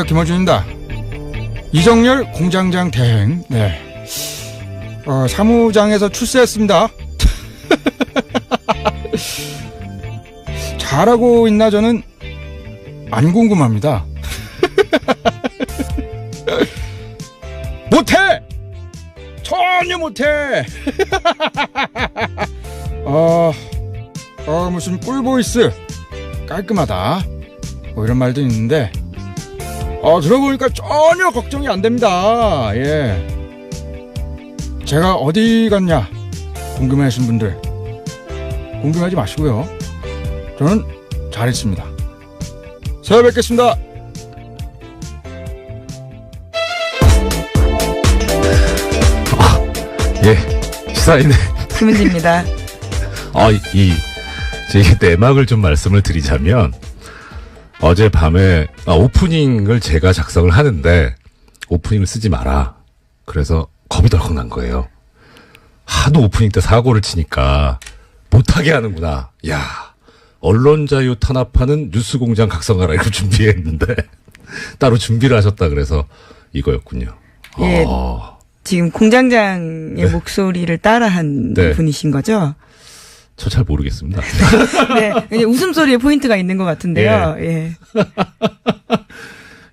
김어준입니다. 이정열 공장장 대행. 네. 사무장에서 출세했습니다. 잘하고 있나 저는 안 궁금합니다. 못해! 전혀 못해! 무슨 꿀보이스 깔끔하다 뭐 이런 말도 있는데 들어보니까 전혀 걱정이 안 됩니다. 예. 제가 어디 갔냐 궁금해하신 분들 궁금하지 마시고요. 저는 잘했습니다. 새해 뵙겠습니다. 예, 시사인의 김은지입니다. 제 내막을 좀 말씀을 드리자면 어젯밤에 오프닝을 제가 작성을 하는데 오프닝을 쓰지 마라. 그래서 겁이 덜컥 난 거예요. 하도 오프닝 때 사고를 치니까 못하게 하는구나. 야, 언론 자유 탄압하는 뉴스공장 각성하라 이거 준비했는데 따로 준비를 하셨다 그래서 이거였군요. 예, 지금 공장장의 네. 목소리를 따라한 네. 분이신 거죠? 저 잘 모르겠습니다. 네, 웃음소리에 포인트가 있는 것 같은데요. 예.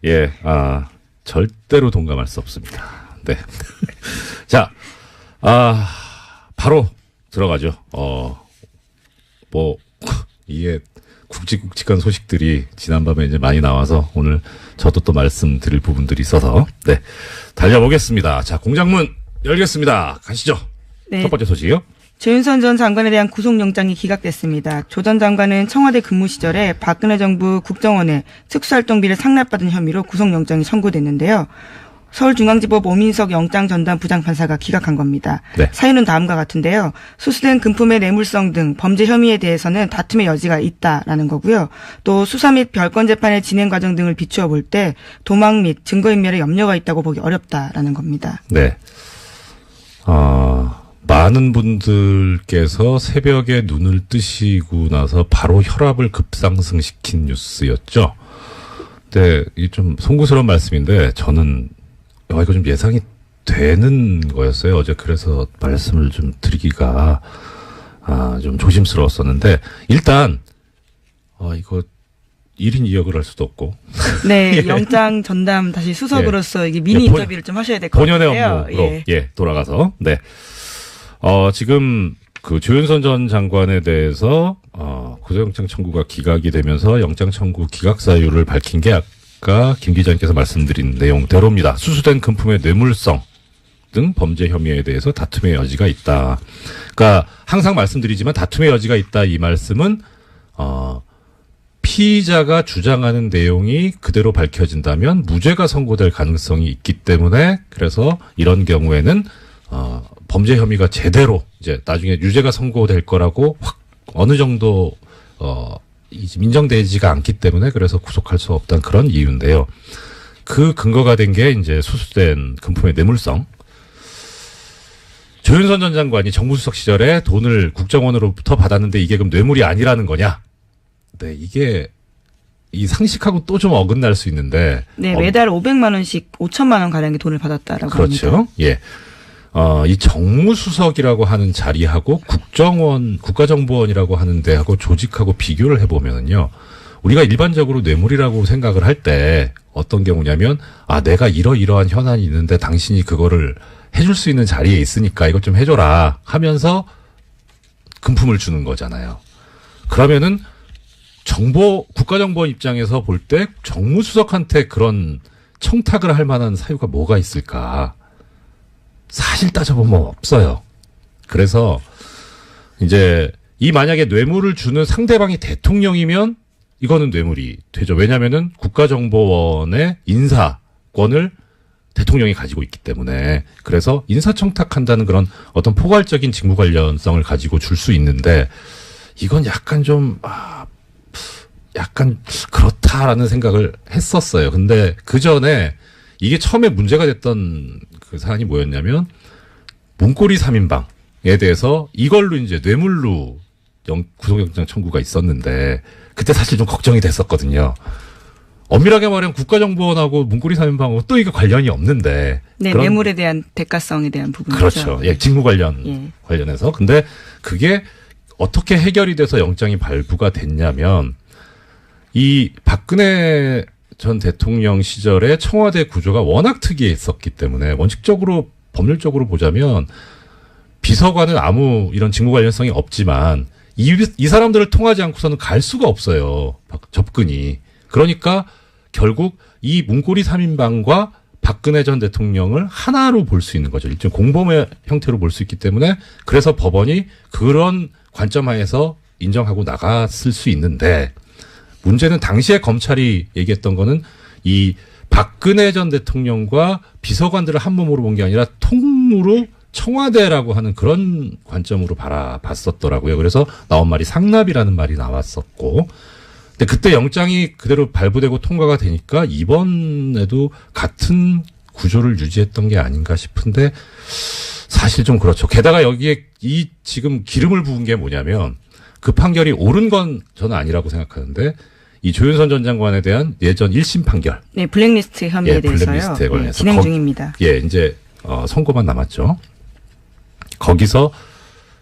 예, 절대로 동감할 수 없습니다. 네. 자, 바로 들어가죠. 이게 굵직굵직한 소식들이 지난밤에 이제 많이 나와서 오늘 저도 또 말씀드릴 부분들이 있어서, 네. 달려보겠습니다. 자, 공장문 열겠습니다. 가시죠. 네. 첫 번째 소식이요. 조윤선 전 장관에 대한 구속영장이 기각됐습니다. 조 전 장관은 청와대 근무 시절에 박근혜 정부 국정원에 특수활동비를 상납받은 혐의로 구속영장이 선고됐는데요. 서울중앙지법 오민석 영장전담 부장판사가 기각한 겁니다. 네. 사유는 다음과 같은데요. 수수된 금품의 뇌물성 등 범죄 혐의에 대해서는 다툼의 여지가 있다라는 거고요. 또 수사 및 별건 재판의 진행 과정 등을 비추어 볼 때 도망 및 증거인멸에 염려가 있다고 보기 어렵다라는 겁니다. 네. 많은 분들께서 새벽에 눈을 뜨시고 나서 바로 혈압을 급상승시킨 뉴스였죠. 근데 이게 좀 송구스러운 말씀인데 저는 이거 좀 예상이 되는 거였어요. 어제 그래서 말씀을 좀 드리기가 좀 조심스러웠었는데 일단 이거 1인 2역을 할 수도 없고 네, 예. 영장 전담 다시 수석으로서 이게 미니 예, 인터뷰를 좀 하셔야 될 것 같아요. 본연의 업무로 돌아가서 네. 지금 그 조윤선 전 장관에 대해서 구속영장 청구가 기각이 되면서 영장 청구 기각 사유를 밝힌 게 아까 김 기자님께서 말씀드린 내용대로입니다. 수수된 금품의 뇌물성 등 범죄 혐의에 대해서 다툼의 여지가 있다. 그러니까 항상 말씀드리지만 다툼의 여지가 있다 이 말씀은 피의자가 주장하는 내용이 그대로 밝혀진다면 무죄가 선고될 가능성이 있기 때문에 그래서 이런 경우에는 범죄 혐의가 제대로 이제 나중에 유죄가 선고될 거라고 확 어느 정도 인정되지가 않기 때문에 그래서 구속할 수 없다는 그런 이유인데요. 그 근거가 된 게 이제 수수된 금품의 뇌물성. 조윤선 전 장관이 정무수석 시절에 돈을 국정원으로부터 받았는데 이게 그럼 뇌물이 아니라는 거냐? 네, 이게 이 상식하고 또 좀 어긋날 수 있는데. 네, 매달 500만 원씩 5천만 원 가량의 돈을 받았다라고 그렇죠. 합니다. 예. 이 정무수석이라고 하는 자리하고 국정원, 국가정보원이라고 하는 데하고 조직하고 비교를 해보면요. 우리가 일반적으로 뇌물이라고 생각을 할 때 어떤 경우냐면, 내가 이러이러한 현안이 있는데 당신이 그거를 해줄 수 있는 자리에 있으니까 이것 좀 해줘라 하면서 금품을 주는 거잖아요. 그러면은 국가정보원 입장에서 볼 때 정무수석한테 그런 청탁을 할 만한 사유가 뭐가 있을까? 사실 따져보면 없어요. 그래서 이제 만약에 뇌물을 주는 상대방이 대통령이면 이거는 뇌물이 되죠. 왜냐면은 국가정보원의 인사권을 대통령이 가지고 있기 때문에 그래서 인사청탁한다는 그런 어떤 포괄적인 직무 관련성을 가지고 줄 수 있는데 이건 약간 좀 약간 그렇다라는 생각을 했었어요. 근데 그 전에 이게 처음에 문제가 됐던 그 사안이 뭐였냐면 문고리 3인방에 대해서 이걸로 이제 뇌물로 구속영장 청구가 있었는데 그때 사실 좀 걱정이 됐었거든요. 엄밀하게 말하면 국가정보원하고 문고리 3인방하고 또 이게 관련이 없는데. 네, 그런, 뇌물에 대한 대가성에 대한 부분이죠. 그렇죠. 예, 직무 예. 관련해서. 근데 그게 어떻게 해결이 돼서 영장이 발부가 됐냐면 이 박근혜 전 대통령 시절에 청와대 구조가 워낙 특이했었기 때문에 원칙적으로 법률적으로 보자면 비서관은 아무 이런 직무 관련성이 없지만 이 사람들을 통하지 않고서는 갈 수가 없어요. 접근이. 그러니까 결국 이 문고리 3인방과 박근혜 전 대통령을 하나로 볼 수 있는 거죠. 일종 공범의 형태로 볼 수 있기 때문에 그래서 법원이 그런 관점 하에서 인정하고 나갔을 수 있는데 문제는 당시에 검찰이 얘기했던 거는 이 박근혜 전 대통령과 비서관들을 한 몸으로 본 게 아니라 통으로 청와대라고 하는 그런 관점으로 바라봤었더라고요. 그래서 나온 말이 상납이라는 말이 나왔었고 근데 그때 영장이 그대로 발부되고 통과가 되니까 이번에도 같은 구조를 유지했던 게 아닌가 싶은데 사실 좀 그렇죠. 게다가 여기에 이 지금 기름을 부은 게 뭐냐면 그 판결이 옳은 건 저는 아니라고 생각하는데 이 조윤선 전 장관에 대한 예전 1심 판결. 네, 블랙리스트 혐의에 대해서요. 블랙리스트에 관해서. 진행 중입니다. 예, 이제 선고만 남았죠. 거기서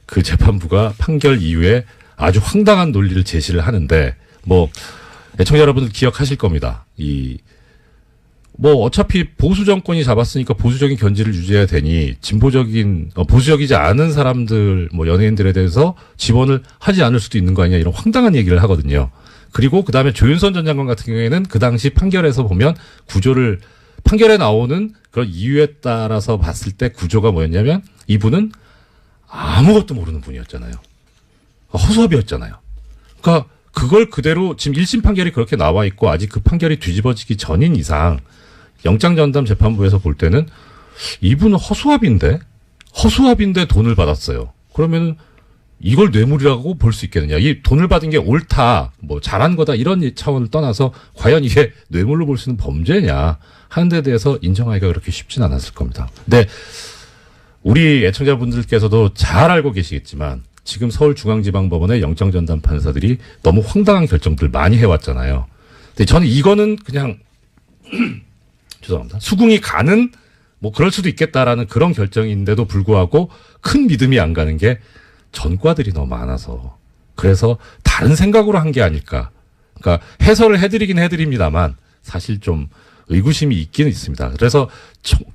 그 재판부가 판결 이후에 아주 황당한 논리를 제시를 하는데 뭐 애청자 여러분들 기억하실 겁니다. 어차피 보수 정권이 잡았으니까 보수적인 견지를 유지해야 되니 진보적인 보수적이지 않은 사람들 뭐 연예인들에 대해서 지원을 하지 않을 수도 있는 거 아니냐 이런 황당한 얘기를 하거든요. 그리고 그다음에 조윤선 전 장관 같은 경우에는 그 당시 판결에서 보면 구조를 판결에 나오는 그런 이유에 따라서 봤을 때 구조가 뭐였냐면 이분은 아무것도 모르는 분이었잖아요. 허수아비였잖아요. 그러니까 그걸 그대로 지금 1심 판결이 그렇게 나와 있고 아직 그 판결이 뒤집어지기 전인 이상 영장전담 재판부에서 볼 때는 이분은 허수아비인데 돈을 받았어요. 그러면 이걸 뇌물이라고 볼 수 있겠느냐. 이 돈을 받은 게 옳다, 뭐 잘한 거다 이런 차원을 떠나서 과연 이게 뇌물로 볼 수 있는 범죄냐 하는 데 대해서 인정하기가 그렇게 쉽진 않았을 겁니다. 근데 우리 애청자분들께서도 잘 알고 계시겠지만 지금 서울중앙지방법원의 영장전담 판사들이 너무 황당한 결정들 많이 해왔잖아요. 근데 저는 이거는 그냥 죄송합니다. 수긍이 가는 뭐 그럴 수도 있겠다라는 그런 결정인데도 불구하고 큰 믿음이 안 가는 게 전과들이 너무 많아서 그래서 다른 생각으로 한 게 아닐까. 그러니까 해설을 해드리긴 해드립니다만 사실 좀 의구심이 있기는 있습니다. 그래서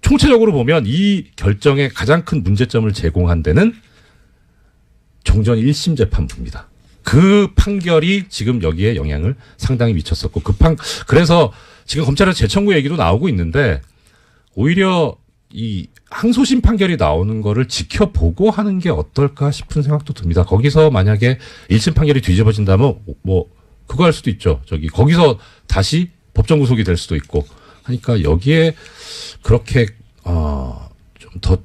총체적으로 보면 이 결정에 가장 큰 문제점을 제공한 데는 종전 1심 재판부입니다. 그 판결이 지금 여기에 영향을 상당히 미쳤었고 그래서 지금 검찰에서 재청구 얘기도 나오고 있는데 오히려 이 항소심 판결이 나오는 거를 지켜보고 하는 게 어떨까 싶은 생각도 듭니다. 거기서 만약에 1심 판결이 뒤집어진다면 뭐 그거 할 수도 있죠. 거기서 다시 법정 구속이 될 수도 있고 하니까 여기에 그렇게 좀 더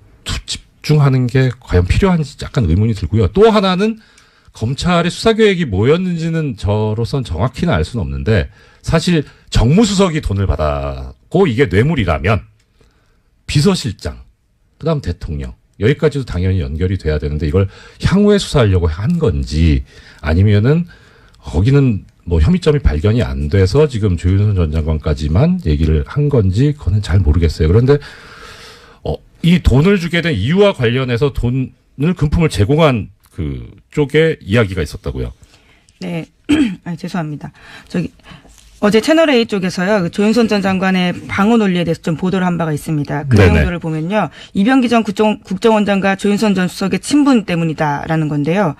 집중하는 게 과연 필요한지 약간 의문이 들고요. 또 하나는 검찰의 수사 계획이 뭐였는지는 저로선 정확히는 알 수는 없는데 사실 정무수석이 돈을 받았고 이게 뇌물이라면 비서실장, 그다음 대통령 여기까지도 당연히 연결이 돼야 되는데 이걸 향후에 수사하려고 한 건지 아니면은 거기는 뭐 혐의점이 발견이 안 돼서 지금 조윤선 전 장관까지만 얘기를 한 건지 그거는 잘 모르겠어요. 그런데 이 돈을 주게 된 이유와 관련해서 돈을 금품을 제공한 그 쪽에 이야기가 있었다고요. 네, 죄송합니다. 어제 채널A 쪽에서요, 그 조윤선 전 장관의 방어 논리에 대해서 좀 보도를 한 바가 있습니다. 그 내용들을 보면요, 이병기 전 국정원장과 조윤선 전 수석의 친분 때문이다라는 건데요.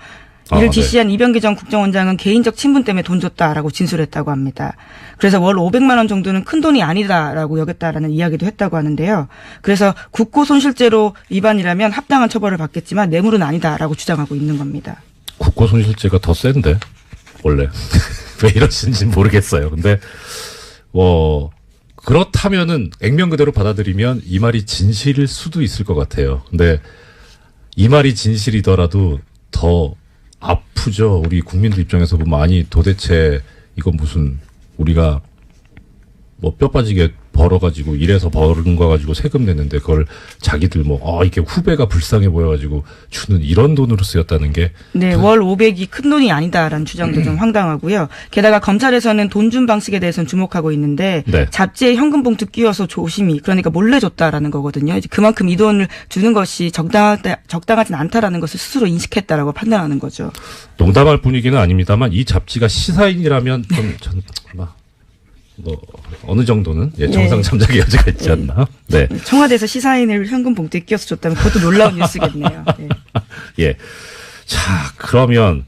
이를 지시한 이병기 전 국정원장은 개인적 친분 때문에 돈 줬다라고 진술했다고 합니다. 그래서 월 500만 원 정도는 큰 돈이 아니다라고 여겼다라는 이야기도 했다고 하는데요. 그래서 국고손실죄로 위반이라면 합당한 처벌을 받겠지만 뇌물은 아니다라고 주장하고 있는 겁니다. 국고손실죄가 더 센데 원래 왜 이러시는지 모르겠어요. 근데 그렇다면은 액면 그대로 받아들이면 이 말이 진실일 수도 있을 것 같아요. 근데 이 말이 진실이더라도 더 아프죠. 우리 국민들 입장에서 보면 아니 도대체 이건 무슨 우리가 뭐 뼈 빠지게 벌어가지고 일해서 벌은 거 가지고 세금 냈는데 그걸 자기들 이게 후배가 불쌍해 보여가지고 주는 이런 돈으로 쓰였다는 게 네, 월 500이 큰 돈이 아니다라는 주장도 좀 황당하고요. 게다가 검찰에서는 돈 준 방식에 대해서는 주목하고 있는데 네. 잡지에 현금 봉투 끼워서 조심히 그러니까 몰래 줬다라는 거거든요. 이제 그만큼 이 돈을 주는 것이 적당하진 않다라는 것을 스스로 인식했다라고 판단하는 거죠. 농담할 분위기는 아닙니다만 이 잡지가 시사인이라면 좀 어느 정도는 정상 참작의 여지가 있지 않나? 네. 청와대에서 시사인을 현금 봉투에 끼워서 줬다면 그것도 놀라운 뉴스겠네요. 네. 예. 자, 그러면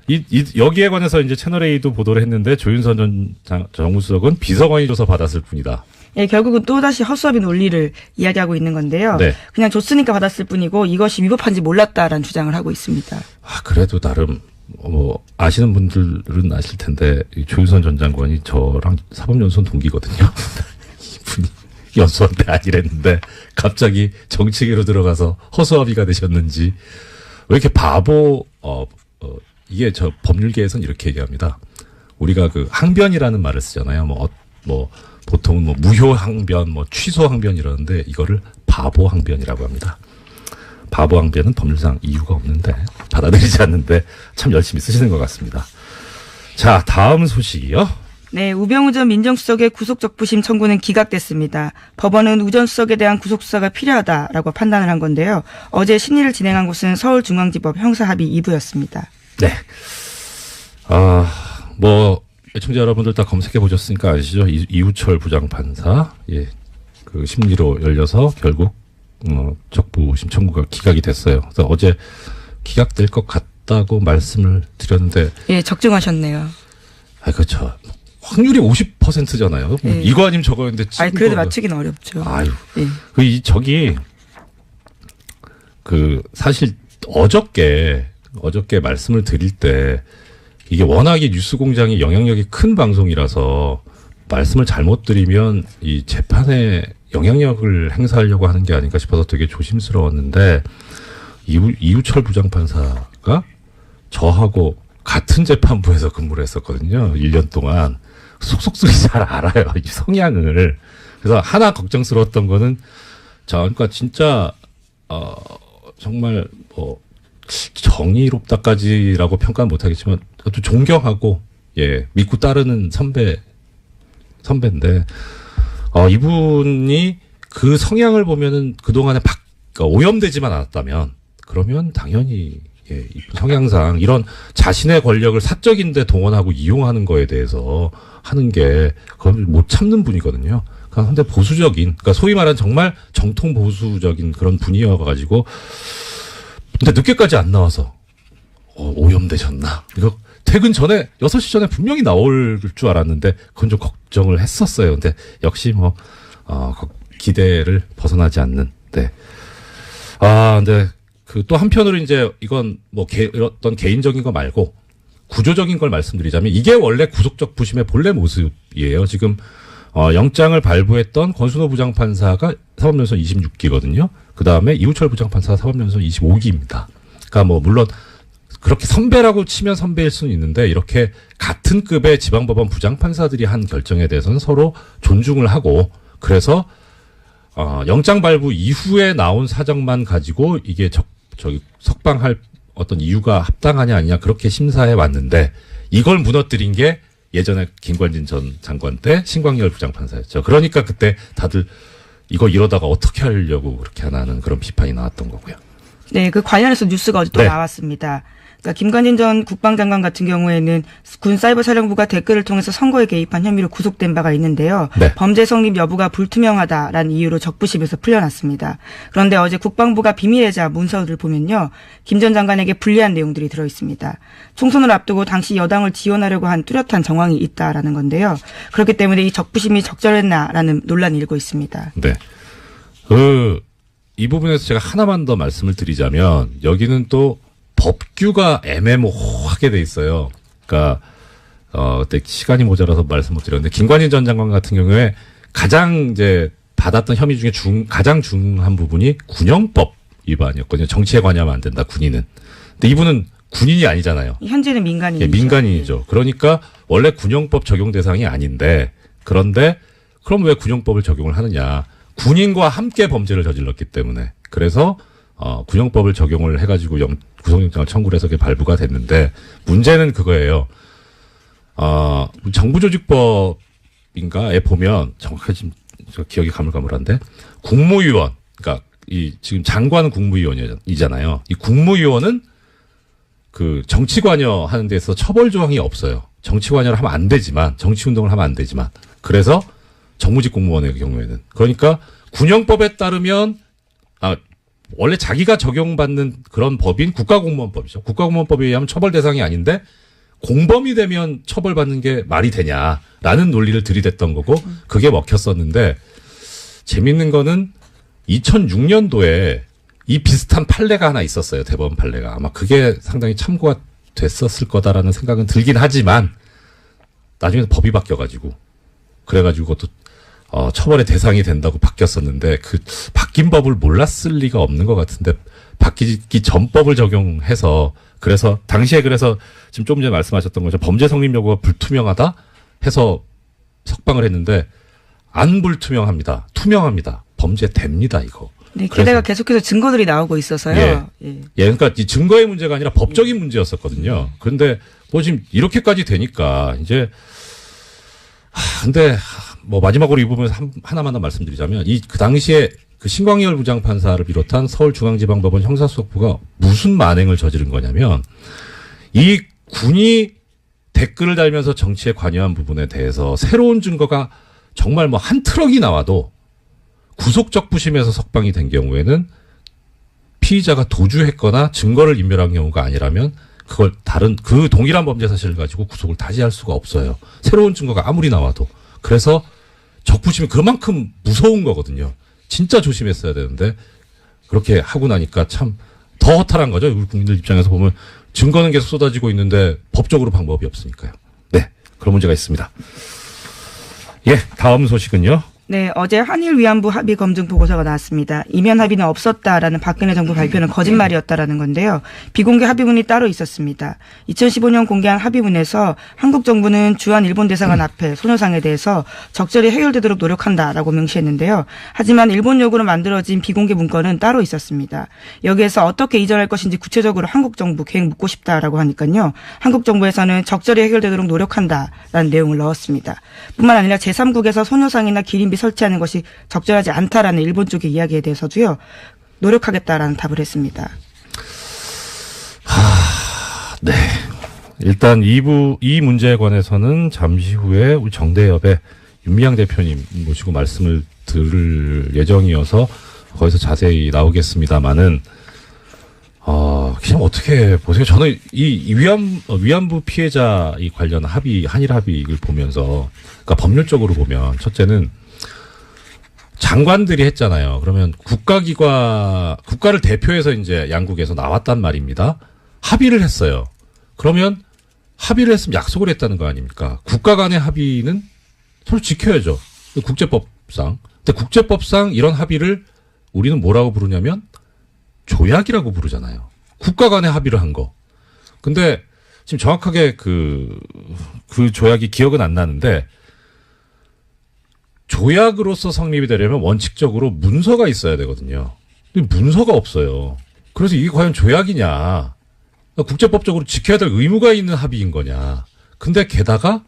여기에 관해서 이제 채널A도 보도를 했는데 조윤선 전 정무수석은 비서관이 줘서 받았을 뿐이다. 예, 결국은 또다시 허수아비 논리를 이야기하고 있는 건데요. 네. 그냥 줬으니까 받았을 뿐이고 이것이 위법한지 몰랐다라는 주장을 하고 있습니다. 그래도 나름 아시는 분들은 아실 텐데 이 조윤선 전 장관이 저랑 사법연수원 동기거든요. 이분이 연수원 때 아니랬는데 갑자기 정치계로 들어가서 허수아비가 되셨는지 왜 이렇게 이게 저 법률계에서는 이렇게 얘기합니다. 우리가 그 항변이라는 말을 쓰잖아요. 보통은 무효 항변, 취소 항변 이러는데 이거를 바보 항변이라고 합니다. 바보 항변은 법률상 이유가 없는데 받아들이지 않는데 참 열심히 쓰시는 것 같습니다. 자, 다음 소식이요. 네, 우병우 전 민정수석의 구속적부심 청구는 기각됐습니다. 법원은 우 전 수석에 대한 구속수사가 필요하다라고 판단을 한 건데요. 어제 심리를 진행한 곳은 서울중앙지법 형사합의 2부였습니다. 네. 애청자 여러분들 다 검색해 보셨으니까 아시죠? 이우철 부장판사, 그 심리로 열려서 결국 적부심 청구가 기각이 됐어요. 그래서 어제 기각될 것 같다고 말씀을 드렸는데, 예, 적중하셨네요. 그렇죠. 확률이 50%잖아요. 예. 이거 아니면 저거였는데. 그래도 맞추기는 어렵죠. 예. 사실 어저께 말씀을 드릴 때 이게 워낙에 뉴스공장이 영향력이 큰 방송이라서 말씀을 잘못 드리면 이 재판에 영향력을 행사하려고 하는 게 아닌가 싶어서 되게 조심스러웠는데 이우철 부장판사가 저하고 같은 재판부에서 근무를 했었거든요. 1년 동안. 속속들이 잘 알아요. 이 성향을. 그래서 하나 걱정스러웠던 거는 그러니까 진짜 정말 정의롭다까지라고 평가는 못하겠지만 또 존경하고 믿고 따르는 선배인데 이분이 그 성향을 보면은 그동안에 오염되지만 않았다면 그러면 당연히 성향상 이런 자신의 권력을 사적인데 동원하고 이용하는 거에 대해서 하는 게 그걸 못 참는 분이거든요. 그런데 그러니까 소위 말하는 정말 정통 보수적인 그런 분이어가지고 근데 늦게까지 안 나와서 오염되셨나? 이거 퇴근 전에 6시 전에 분명히 나올 줄 알았는데 그건 좀 걱정을 했었어요. 근데 역시 기대를 벗어나지 않는. 네. 근데 또 한편으로 이제 이건 어떤 개인적인 거 말고 구조적인 걸 말씀드리자면 이게 원래 구속적 부심의 본래 모습이에요. 지금 영장을 발부했던 권순호 부장판사가 사법연수원 26기거든요. 그 다음에 이우철 부장판사가 사법연수원 25기입니다. 그러니까 물론 그렇게 선배라고 치면 선배일 수는 있는데 이렇게 같은 급의 지방법원 부장판사들이 한 결정에 대해서는 서로 존중을 하고 그래서 영장 발부 이후에 나온 사정만 가지고 이게 석방할 어떤 이유가 합당하냐 아니냐 그렇게 심사해 왔는데 이걸 무너뜨린 게 예전에 김관진 전 장관 때 신광열 부장판사였죠. 그러니까 그때 다들 이거 이러다가 어떻게 하려고 그렇게 하나는 그런 비판이 나왔던 거고요. 네, 그 관련해서 뉴스가 어제 또 네. 나왔습니다. 그러니까 김관진 전 국방장관 같은 경우에는 군사이버사령부가 댓글을 통해서 선거에 개입한 혐의로 구속된 바가 있는데요. 네. 범죄 성립 여부가 불투명하다라는 이유로 적부심에서 풀려났습니다. 그런데 어제 국방부가 비밀예자 문서를 보면요. 김 전 장관에게 불리한 내용들이 들어있습니다. 총선을 앞두고 당시 여당을 지원하려고 한 뚜렷한 정황이 있다라는 건데요. 그렇기 때문에 이 적부심이 적절했나라는 논란이 일고 있습니다. 네. 이 부분에서 제가 하나만 더 말씀을 드리자면 여기는 또 법규가 애매모호하게 돼 있어요. 그러니까 그때 시간이 모자라서 말씀 못 드렸는데 김관진 전 장관 같은 경우에 가장 이제 받았던 혐의 중에 가장 중한 부분이 군형법 위반이었거든요. 정치에 관여하면 안 된다. 군인은. 근데 이분은 군인이 아니잖아요. 현재는 민간인이죠. 민간인이죠. 그러니까 원래 군형법 적용 대상이 아닌데 그런데 그럼 왜 군형법을 적용을 하느냐. 군인과 함께 범죄를 저질렀기 때문에. 그래서 군형법을 적용을 해가지고 구속영장을 청구를 해서 그게 발부가 됐는데 문제는 그거예요. 정부조직법인가에 보면 정확하게 지금 기억이 가물가물한데 국무위원, 그러니까 지금 장관은 국무위원이잖아요. 이 국무위원은 그 정치 관여하는 데서 처벌 조항이 없어요. 정치 관여를 하면 안 되지만, 정치 운동을 하면 안 되지만. 그래서 정무직 공무원의 경우에는. 그러니까 군형법에 따르면 원래 자기가 적용받는 그런 법인 국가공무원법이죠. 국가공무원법에 의하면 처벌 대상이 아닌데 공범이 되면 처벌받는 게 말이 되냐라는 논리를 들이댔던 거고 그게 먹혔었는데 재밌는 거는 2006년도에 이 비슷한 판례가 하나 있었어요. 대법원 판례가. 아마 그게 상당히 참고가 됐었을 거다라는 생각은 들긴 하지만 나중에 법이 바뀌어가지고 그래가지고 그것도 처벌의 대상이 된다고 바뀌었었는데 그 바뀐 법을 몰랐을 리가 없는 것 같은데 바뀌기 전 법을 적용해서 그래서 당시에 그래서 지금 조금 전에 말씀하셨던 거죠. 범죄 성립 여부가 불투명하다 해서 석방을 했는데 안 불투명합니다. 투명합니다. 범죄됩니다 이거. 네, 게다가 계속해서 증거들이 나오고 있어서요. 예, 그러니까 이 증거의 문제가 아니라 법적인 문제였었거든요. 그런데 뭐 지금 이렇게까지 되니까 이제 근데 뭐 마지막으로 이 부분에서 하나만 더 말씀드리자면 그 당시에 그 신광열 부장판사를 비롯한 서울중앙지방법원 형사수석부가 무슨 만행을 저지른 거냐면 이 군이 댓글을 달면서 정치에 관여한 부분에 대해서 새로운 증거가 정말 뭐 한 트럭이 나와도 구속적 부심에서 석방이 된 경우에는 피의자가 도주했거나 증거를 인멸한 경우가 아니라면 그걸 그 동일한 범죄 사실을 가지고 구속을 다시 할 수가 없어요. 새로운 증거가 아무리 나와도. 그래서 적부심이 그만큼 무서운 거거든요. 진짜 조심했어야 되는데 그렇게 하고 나니까 참 더 허탈한 거죠. 우리 국민들 입장에서 보면 증거는 계속 쏟아지고 있는데 법적으로 방법이 없으니까요. 네, 그런 문제가 있습니다. 예, 다음 소식은요. 네, 어제 한일 위안부 합의 검증 보고서가 나왔습니다. 이면 합의는 없었다라는 박근혜 정부 발표는 거짓말이었다라는 건데요. 비공개 합의문이 따로 있었습니다. 2015년 공개한 합의문에서 한국 정부는 주한 일본 대사관 앞에 소녀상에 대해서 적절히 해결되도록 노력한다라고 명시했는데요. 하지만 일본 요구로 만들어진 비공개 문건은 따로 있었습니다. 여기에서 어떻게 이전할 것인지 구체적으로 한국 정부 계획 묻고 싶다라고 하니까요. 한국 정부에서는 적절히 해결되도록 노력한다라는 내용을 넣었습니다. 뿐만 아니라 제3국에서 소녀상이나 기린비 설치하는 것이 적절하지 않다라는 일본 쪽의 이야기에 대해서도요. 노력하겠다라는 답을 했습니다. 네. 일단 이 문제에 관해서는 잠시 후에 우리 정대협의 윤미향 대표님 모시고 말씀을 들을 예정이어서 거기서 자세히 나오겠습니다만은 그냥 어떻게 보세요? 저는 이 위안부 피해자 이 관련 한일 합의를 보면서 그러니까 법률적으로 보면 첫째는 장관들이 했잖아요. 그러면 국가를 대표해서 이제 양국에서 나왔단 말입니다. 합의를 했어요. 그러면 합의를 했으면 약속을 했다는 거 아닙니까? 국가 간의 합의는 서로 지켜야죠. 국제법상. 근데 국제법상 이런 합의를 우리는 뭐라고 부르냐면 조약이라고 부르잖아요. 국가 간의 합의를 한 거. 근데 지금 정확하게 그 조약이 기억은 안 나는데 조약으로서 성립이 되려면 원칙적으로 문서가 있어야 되거든요. 근데 문서가 없어요. 그래서 이게 과연 조약이냐. 국제법적으로 지켜야 될 의무가 있는 합의인 거냐. 근데 게다가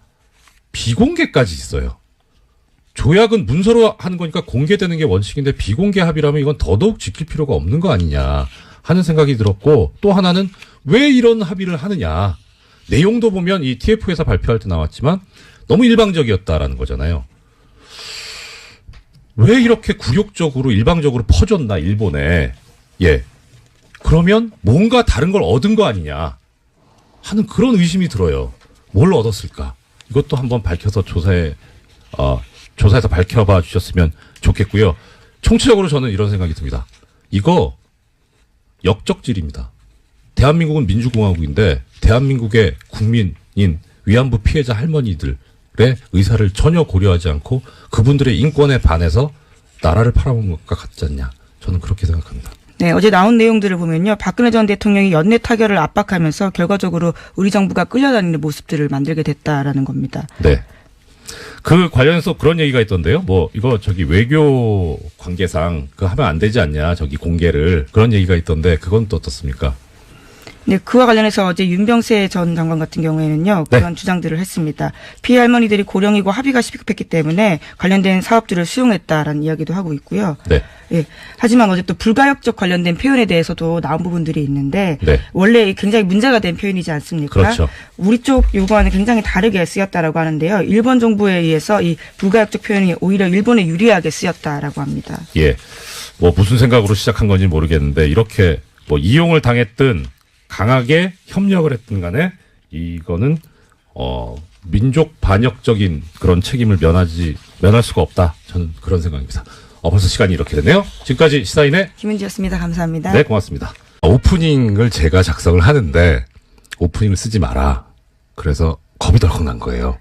비공개까지 있어요. 조약은 문서로 하는 거니까 공개되는 게 원칙인데 비공개 합의라면 이건 더더욱 지킬 필요가 없는 거 아니냐 하는 생각이 들었고 또 하나는 왜 이런 합의를 하느냐. 내용도 보면 이 TF에서 발표할 때 나왔지만 너무 일방적이었다라는 거잖아요. 왜 이렇게 굴욕적으로 일방적으로 퍼졌나 일본에. 예. 그러면 뭔가 다른 걸 얻은 거 아니냐 하는 그런 의심이 들어요. 뭘 얻었을까? 이것도 한번 밝혀서 조사해서 밝혀봐 주셨으면 좋겠고요. 총체적으로 저는 이런 생각이 듭니다. 이거 역적질입니다. 대한민국은 민주공화국인데 대한민국의 국민인 위안부 피해자 할머니들의 의사를 전혀 고려하지 않고 그분들의 인권에 반해서 나라를 팔아먹은 것과 같지 않냐. 저는 그렇게 생각합니다. 네, 어제 나온 내용들을 보면요. 박근혜 전 대통령이 연내 타결을 압박하면서 결과적으로 우리 정부가 끌려다니는 모습들을 만들게 됐다라는 겁니다. 네. 그 관련해서 그런 얘기가 있던데요. 뭐 이거 저기 외교 관계상 그거 하면 안 되지 않냐. 저기 공개를 그런 얘기가 있던데 그건 또 어떻습니까? 네, 그와 관련해서 어제 윤병세 전 장관 같은 경우에는요, 네. 그런 주장들을 했습니다. 피해 할머니들이 고령이고 합의가 시급했기 때문에 관련된 사업들을 수용했다라는 이야기도 하고 있고요. 네. 예. 하지만 어제 또 불가역적 관련된 표현에 대해서도 나온 부분들이 있는데, 네. 원래 굉장히 문제가 된 표현이지 않습니까? 그렇죠. 우리 쪽 요구와는 굉장히 다르게 쓰였다라고 하는데요. 일본 정부에 의해서 이 불가역적 표현이 오히려 일본에 유리하게 쓰였다라고 합니다. 예. 뭐 무슨 생각으로 시작한 건지 모르겠는데 이렇게 뭐 이용을 당했든 강하게 협력을 했든 간에 이거는 민족 반역적인 그런 책임을 면할 수가 없다. 저는 그런 생각입니다. 벌써 시간이 이렇게 됐네요. 지금까지 시사인의 김은지였습니다. 감사합니다. 네, 고맙습니다. 오프닝을 제가 작성을 하는데 오프닝을 쓰지 마라. 그래서 겁이 덜컥 난 거예요.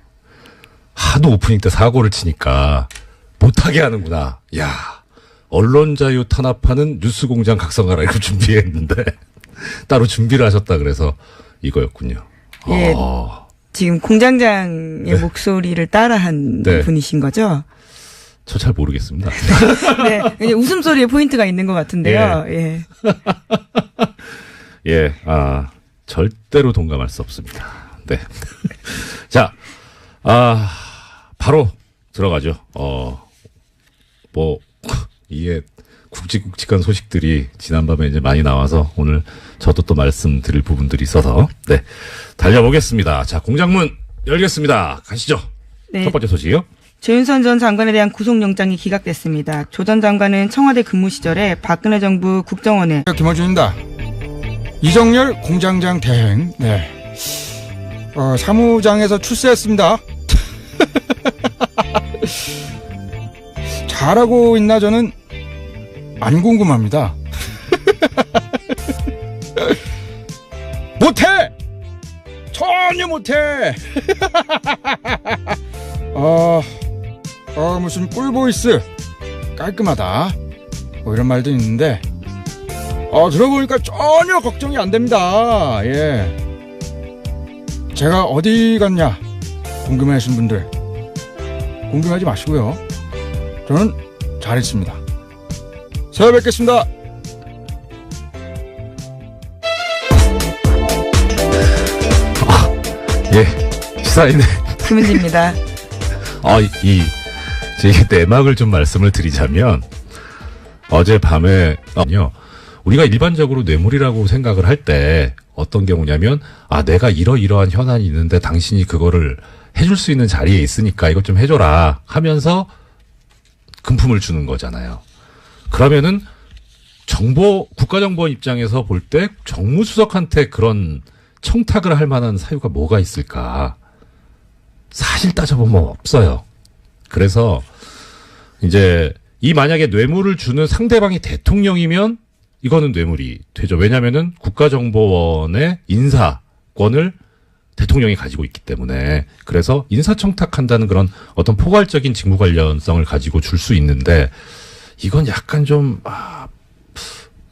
하도 오프닝 때 사고를 치니까 못하게 하는구나. 야, 언론 자유 탄압하는 뉴스공장 각성하라 이거 준비했는데 따로 준비를 하셨다 그래서 이거였군요. 예. 지금 공장장의 네. 목소리를 따라한 네. 분이신 거죠? 저 잘 모르겠습니다. 네. 이제 웃음소리에 포인트가 있는 것 같은데요. 예. 예, 절대로 동감할 수 없습니다. 네. 자, 바로 들어가죠. 이게 굵직굵직한 소식들이 지난밤에 이제 많이 나와서 오늘 저도 또 말씀드릴 부분들이 있어서, 네. 달려보겠습니다. 자, 공장문 열겠습니다. 가시죠. 네. 첫 번째 소식이요. 조윤선 전 장관에 대한 구속영장이 기각됐습니다. 조 전 장관은 청와대 근무 시절에 박근혜 정부 국정원에 김어준입니다. 이정열 공장장 대행. 네. 사무장에서 출세했습니다. 잘하고 있나 저는 안 궁금합니다. 못해! 전혀 못해! 무슨 꿀보이스 깔끔하다 뭐 이런 말도 있는데 들어보니까 전혀 걱정이 안 됩니다. 예. 제가 어디 갔냐 궁금해하신 분들 궁금하지 마시고요. 저는 잘했습니다. 새해 뵙겠습니다. 예, 시사인의 김은지입니다. 제 내막을 좀 말씀을 드리자면, 어젯밤에요, 우리가 일반적으로 뇌물이라고 생각을 할 때 어떤 경우냐면, 내가 이러이러한 현안이 있는데 당신이 그거를 해줄 수 있는 자리에 있으니까 이것 좀 해줘라 하면서 금품을 주는 거잖아요. 그러면은 국가정보원 입장에서 볼 때 정무수석한테 그런 청탁을 할 만한 사유가 뭐가 있을까? 사실 따져보면 없어요. 그래서 이제 만약에 뇌물을 주는 상대방이 대통령이면 이거는 뇌물이 되죠. 왜냐면은 국가정보원의 인사권을 대통령이 가지고 있기 때문에. 그래서 인사청탁한다는 그런 어떤 포괄적인 직무 관련성을 가지고 줄 수 있는데 이건 약간 좀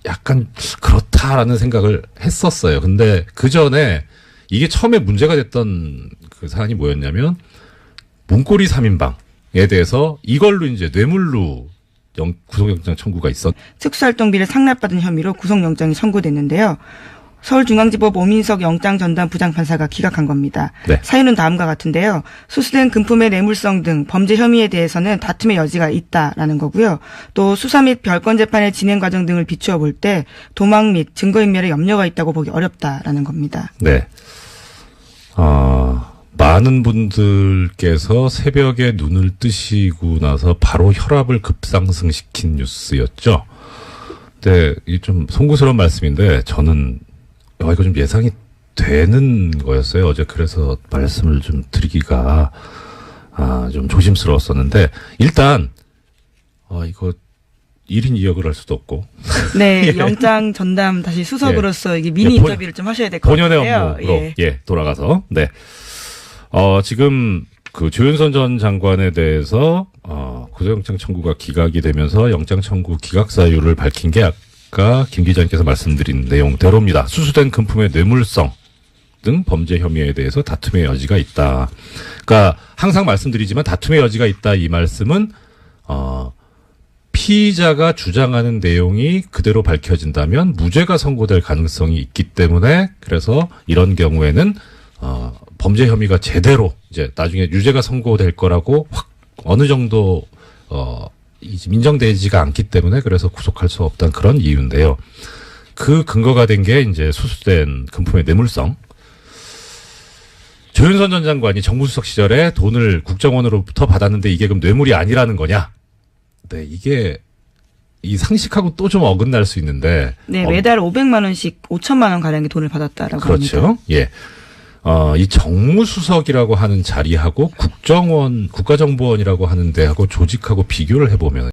약간 그렇다라는 생각을 했었어요. 근데 그 전에 이게 처음에 문제가 됐던 그 사안이 뭐였냐면 문고리 3인방에 대해서 이걸로 이제 뇌물로 구속영장 청구가 있었. 특수활동비를 상납받은 혐의로 구속영장이 청구됐는데요. 서울중앙지법 오민석 영장전담 부장판사가 기각한 겁니다. 네. 사유는 다음과 같은데요. 수수된 금품의 뇌물성 등 범죄 혐의에 대해서는 다툼의 여지가 있다라는 거고요. 또 수사 및 별건 재판의 진행 과정 등을 비추어 볼 때 도망 및 증거인멸에 염려가 있다고 보기 어렵다라는 겁니다. 네. 많은 분들께서 새벽에 눈을 뜨시고 나서 바로 혈압을 급상승시킨 뉴스였죠. 근데 이게 좀 송구스러운 말씀인데 저는 이거 좀 예상이 되는 거였어요. 어제 그래서 말씀을 좀 드리기가 좀 조심스러웠었는데 일단 이거 1인 2역을 할 수도 없고 네, 예. 영장 전담 다시 수석으로서 이게 미니 예, 인터뷰를 좀 하셔야 될 것 같아요. 본연의 업무로 돌아가서 네. 지금 그 조윤선 전 장관에 대해서 구속영장 청구가 기각이 되면서 영장 청구 기각 사유를 밝힌 게 아까 김 기자님께서 말씀드린 내용대로입니다. 수수된 금품의 뇌물성 등 범죄 혐의에 대해서 다툼의 여지가 있다. 그러니까 항상 말씀드리지만 다툼의 여지가 있다 이 말씀은 피의자가 주장하는 내용이 그대로 밝혀진다면 무죄가 선고될 가능성이 있기 때문에 그래서 이런 경우에는 범죄 혐의가 제대로 이제 나중에 유죄가 선고될 거라고 확 어느 정도 인정되지가 않기 때문에 그래서 구속할 수 없다는 그런 이유인데요. 그 근거가 된 게 이제 수수된 금품의 뇌물성. 조윤선 전 장관이 정무수석 시절에 돈을 국정원으로부터 받았는데 이게 그럼 뇌물이 아니라는 거냐? 네, 이게 이 상식하고 또 좀 어긋날 수 있는데. 네, 매달 500만 원씩 5천만 원 가량의 돈을 받았다라고 그렇죠. 합니다. 예. 이 정무수석이라고 하는 자리하고 국정원, 국가정보원이라고 하는 데하고 조직하고 비교를 해보면